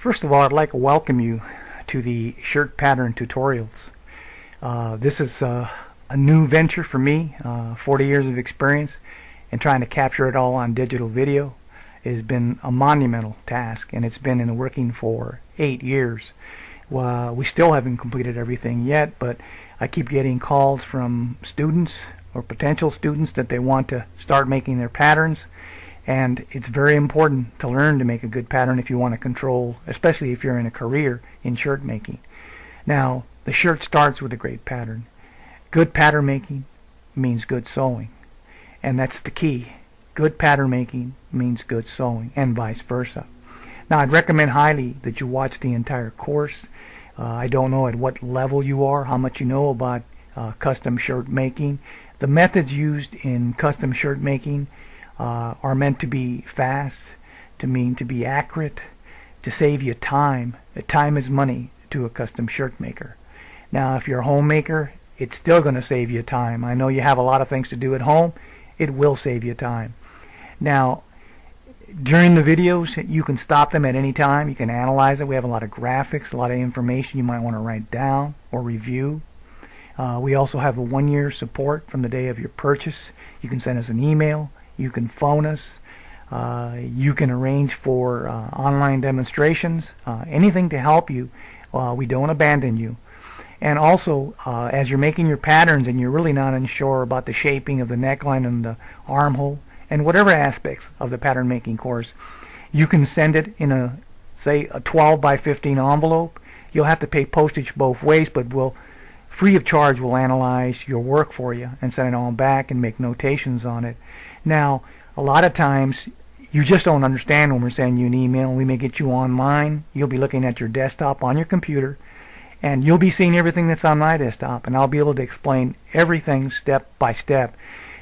First of all, I'd like to welcome you to the shirt pattern tutorials. This is a new venture for me, 40 years of experience, and trying to capture it all on digital video has been a monumental task, and it's been in the working for 8 years. We still haven't completed everything yet, but I keep getting calls from students or potential students that they want to start making their patterns. And it's very important to learn to make a good pattern if you want to control, especially if you're in a career in shirt making. Now, the shirt starts with a great pattern. Good pattern making means good sewing, and that's the key. Good pattern making means good sewing, and vice versa. Now, I'd recommend highly that you watch the entire course. I don't know at what level you are, how much you know about custom shirt making. The methods used in custom shirt making are meant to be fast, to be accurate, to save you time. Time is money to a custom shirt maker. Now, if you're a homemaker, it's still going to save you time. I know you have a lot of things to do at home. It will save you time. Now, during the videos, you can stop them at any time. You can analyze it. We have a lot of graphics, a lot of information you might want to write down or review. We also have a 1-year support from the day of your purchase. You can send us an email. You can phone us. You can arrange for online demonstrations. Anything to help you. We don't abandon you. And also, as you're making your patterns and you're really not unsure about the shaping of the neckline and the armhole and whatever aspects of the pattern making course, you can send it in a, say, a 12 by 15 envelope. You'll have to pay postage both ways, but we'll free of charge will analyze your work for you and send it on back and make notations on it. Now, a lot of times you just don't understand when we're sending you an email. We may get you online. You'll be looking at your desktop on your computer, and you'll be seeing everything that's on my desktop, and I'll be able to explain everything step by step.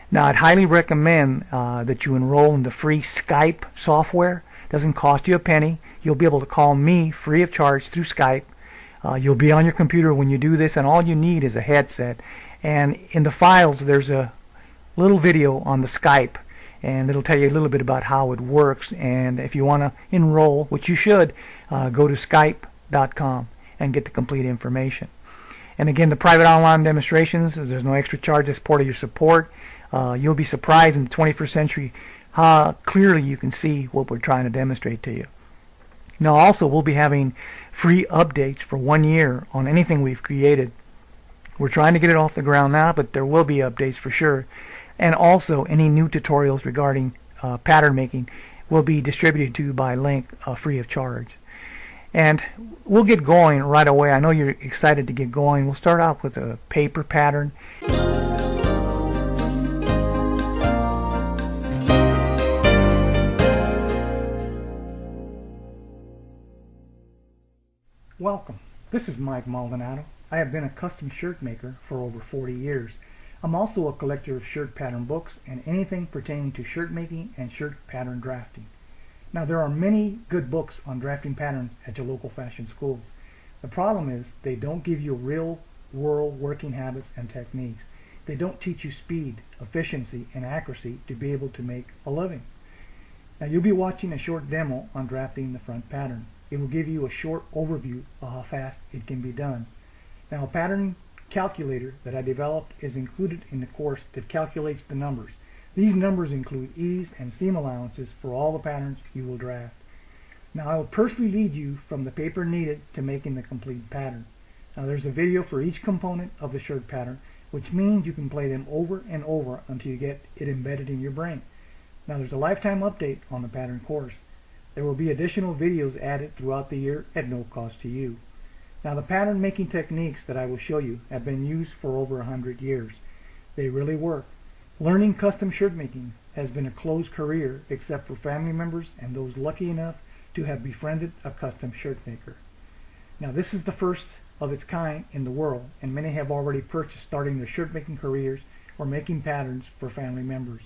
Now, I'd highly recommend that you enroll in the free Skype software. It doesn't cost you a penny. You'll be able to call me free of charge through Skype. You'll be on your computer when you do this, and all you need is a headset. And in the files, there's a little video on the Skype, and it'll tell you a little bit about how it works. And if you want to enroll, which you should, go to skype.com and get the complete information. And again, the private online demonstrations, there's no extra charge as part of your support. You'll be surprised in the 21st century how clearly you can see what we're trying to demonstrate to you. Now, also, we'll be having free updates for 1 year on anything we've created. We're trying to get it off the ground now, but there will be updates for sure. And also, any new tutorials regarding pattern making will be distributed to you by link free of charge. And we'll get going right away. I know you're excited to get going. We'll start out with a paper pattern. Welcome. This is Mike Maldonado. I have been a custom shirt maker for over 40 years. I'm also a collector of shirt pattern books and anything pertaining to shirt making and shirt pattern drafting. Now, there are many good books on drafting patterns at your local fashion schools. The problem is they don't give you real world working habits and techniques. They don't teach you speed, efficiency, and accuracy to be able to make a living. Now, you'll be watching a short demo on drafting the front pattern. It will give you a short overview of how fast it can be done. Now, a pattern calculator that I developed is included in the course that calculates the numbers. These numbers include ease and seam allowances for all the patterns you will draft. Now, I will personally lead you from the paper needed to making the complete pattern. Now, there's a video for each component of the shirt pattern, which means you can play them over and over until you get it embedded in your brain. Now, there's a lifetime update on the pattern course. There will be additional videos added throughout the year at no cost to you. Now, the pattern making techniques that I will show you have been used for over 100 years. They really work. Learning custom shirt making has been a closed career except for family members and those lucky enough to have befriended a custom shirt maker. Now, this is the first of its kind in the world, and many have already purchased starting their shirt making careers or making patterns for family members.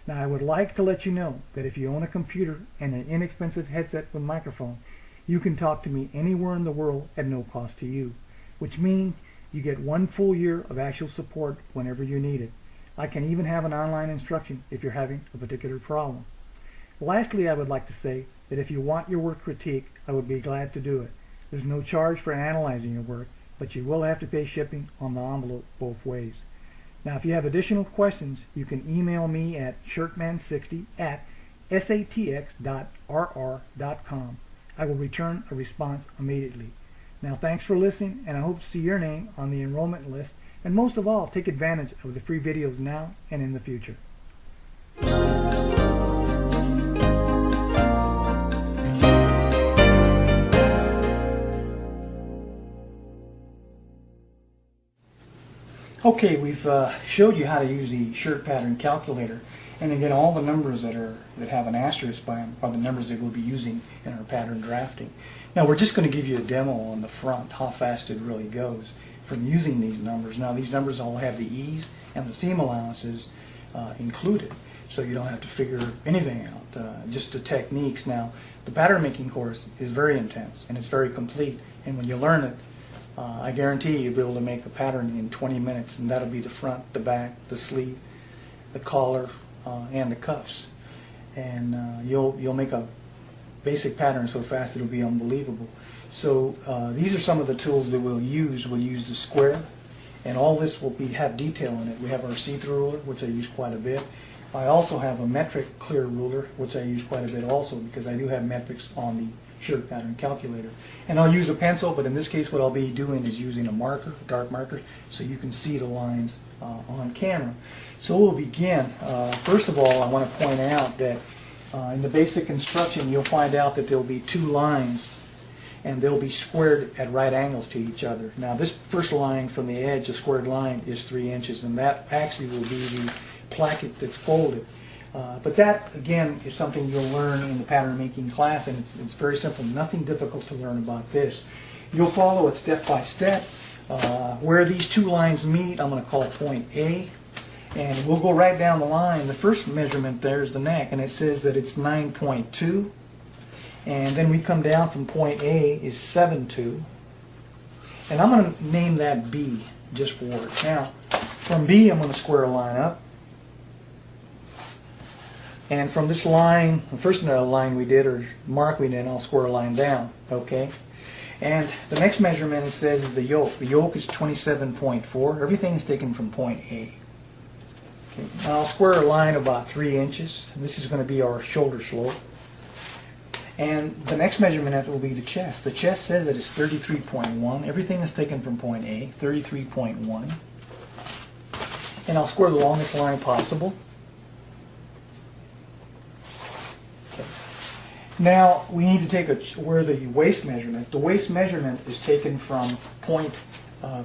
Now, I would like to let you know that if you own a computer and an inexpensive headset with microphone, you can talk to me anywhere in the world at no cost to you, which means you get 1 full year of actual support whenever you need it. I can even have an online instruction if you're having a particular problem. Lastly, I would like to say that if you want your work critiqued, I would be glad to do it. There's no charge for analyzing your work, but you will have to pay shipping on the envelope both ways. Now, if you have additional questions, you can email me at shirtman60@satx.rr.com. I will return a response immediately. Now, thanks for listening, and I hope to see your name on the enrollment list. And most of all, take advantage of the free videos now and in the future. Okay, we've showed you how to use the shirt pattern calculator, and again, all the numbers that have an asterisk by them are the numbers that we'll be using in our pattern drafting. Now, we're just going to give you a demo on the front, how fast it really goes from using these numbers. Now, these numbers all have the ease and the seam allowances included, so you don't have to figure anything out, just the techniques. Now, the pattern making course is very intense and it's very complete, and when you learn it, I guarantee you'll be able to make a pattern in 20 minutes, and that'll be the front, the back, the sleeve, the collar, and the cuffs. And you'll make a basic pattern so fast it'll be unbelievable. So these are some of the tools that we'll use. We'll use the square, and all this will have detail in it. We have our see-through ruler, which I use quite a bit. I also have a metric clear ruler, which I use quite a bit also, because I do have metrics on the shirt pattern calculator. And I'll use a pencil, but in this case what I'll be doing is using a marker, a dark marker, so you can see the lines on camera. So we'll begin. First of all, I want to point out that in the basic instruction you'll find out that there will be two lines, and they'll be squared at right angles to each other. Now, this first line from the edge, the squared line, is 3 inches, and that actually will be the placket that's folded. But that, again, is something you'll learn in the pattern making class, and it's very simple. Nothing difficult to learn about this. You'll follow it step by step. Where these two lines meet, I'm going to call point A, and we'll go right down the line. The first measurement there is the neck, and it says that it's 9.2, and then we come down from point A is 7.2, and I'm going to name that B just for it. Now, from B, I'm going to square a line up. And from this line, the first line we did, or mark we did, I'll square a line down, okay? And the next measurement, it says, is the yoke. The yoke is 27.4. Everything is taken from point A. Okay. Now I'll square a line about 3 inches. This is going to be our shoulder slope. And the next measurement will be the chest. The chest says that it's 33.1. Everything is taken from point A, 33.1. And I'll square the longest line possible. Now we need to take where the waist measurement. The waist measurement is taken from point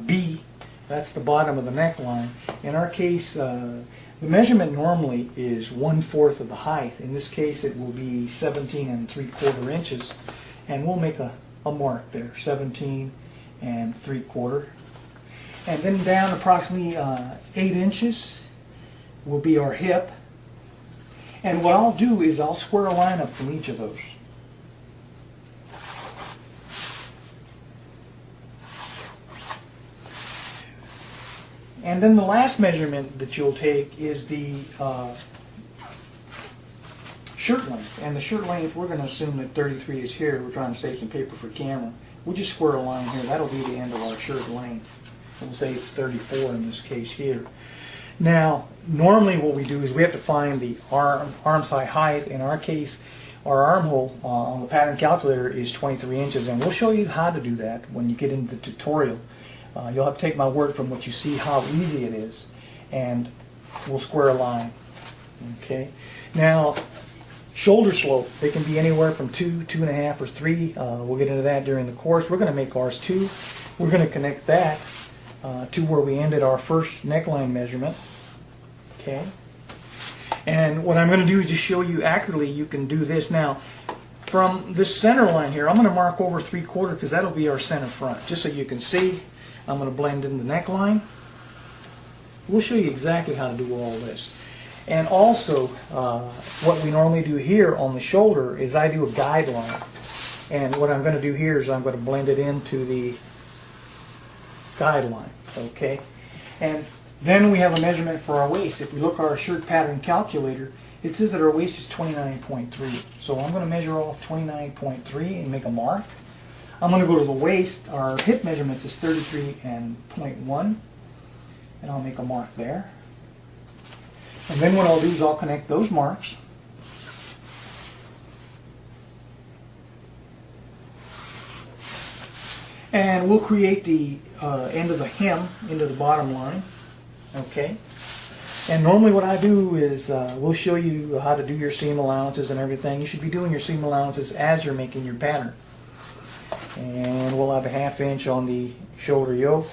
B. That's the bottom of the neckline. In our case, the measurement normally is 1/4 of the height. In this case, it will be 17 3/4 inches, and we'll make a mark there, 17 3/4. And then down approximately 8 inches will be our hip. And what I'll do is I'll square a line up from each of those. And then the last measurement that you'll take is the shirt length. And the shirt length, we're going to assume that 33 is here. We're trying to save some paper for camera. We'll just square a line here. That'll be the end of our shirt length. We'll say it's 34 in this case here. Now, normally what we do is we have to find the arm side height. In our case, our armhole on the pattern calculator is 23 inches, and we'll show you how to do that when you get into the tutorial. You'll have to take my word from what you see how easy it is, and we'll square a line. Okay. Now, shoulder slope, they can be anywhere from 2, 2.5, or 3. We'll get into that during the course. We're going to make ours 2. We're going to connect that to where we ended our first neckline measurement. Okay. And what I'm going to do is just show you accurately you can do this. Now, from this center line here, I'm going to mark over 3/4 because that'll be our center front. Just so you can see, I'm going to blend in the neckline. We'll show you exactly how to do all this. And also, what we normally do here on the shoulder is I do a guideline. And what I'm going to do here is I'm going to blend it into the guideline. Okay? And then we have a measurement for our waist. If we look at our shirt pattern calculator, it says that our waist is 29.3. So I'm going to measure off 29.3 and make a mark. I'm going to go to the waist. Our hip measurements is 33.1, and I'll make a mark there. And then what I'll do is I'll connect those marks. And we'll create the end of the hem into the bottom line. Okay. And normally what I do is we'll show you how to do your seam allowances and everything. You should be doing your seam allowances as you're making your pattern. And we'll have a 1/2 inch on the shoulder yoke.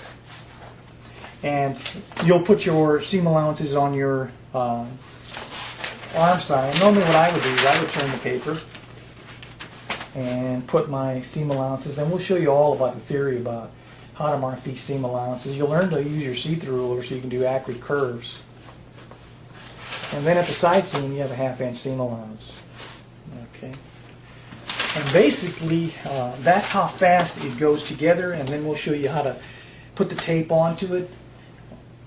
And you'll put your seam allowances on your arm side. And normally what I would do is I would turn the paper and put my seam allowances. Then we'll show you all about the theory about how to mark these seam allowances. You'll learn to use your see-through ruler so you can do accurate curves. And then at the side seam you have a 1/2 inch seam allowance. Okay. And basically that's how fast it goes together, and then we'll show you how to put the tape onto it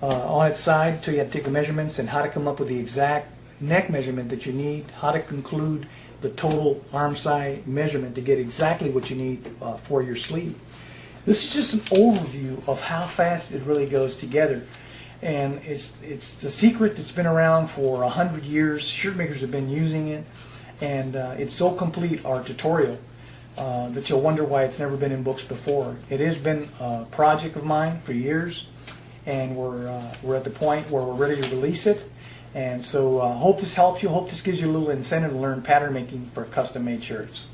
on its side, so you have to take the measurements and how to come up with the exact neck measurement that you need, how to conclude the total arm side measurement to get exactly what you need for your sleeve. This is just an overview of how fast it really goes together, and it's the secret that's been around for 100 years. Shirt makers have been using it, and it's so complete, our tutorial, that you'll wonder why it's never been in books before. It has been a project of mine for years, and we're at the point where we're ready to release it. And so hope this helps you. Hope this gives you a little incentive to learn pattern making for custom made shirts.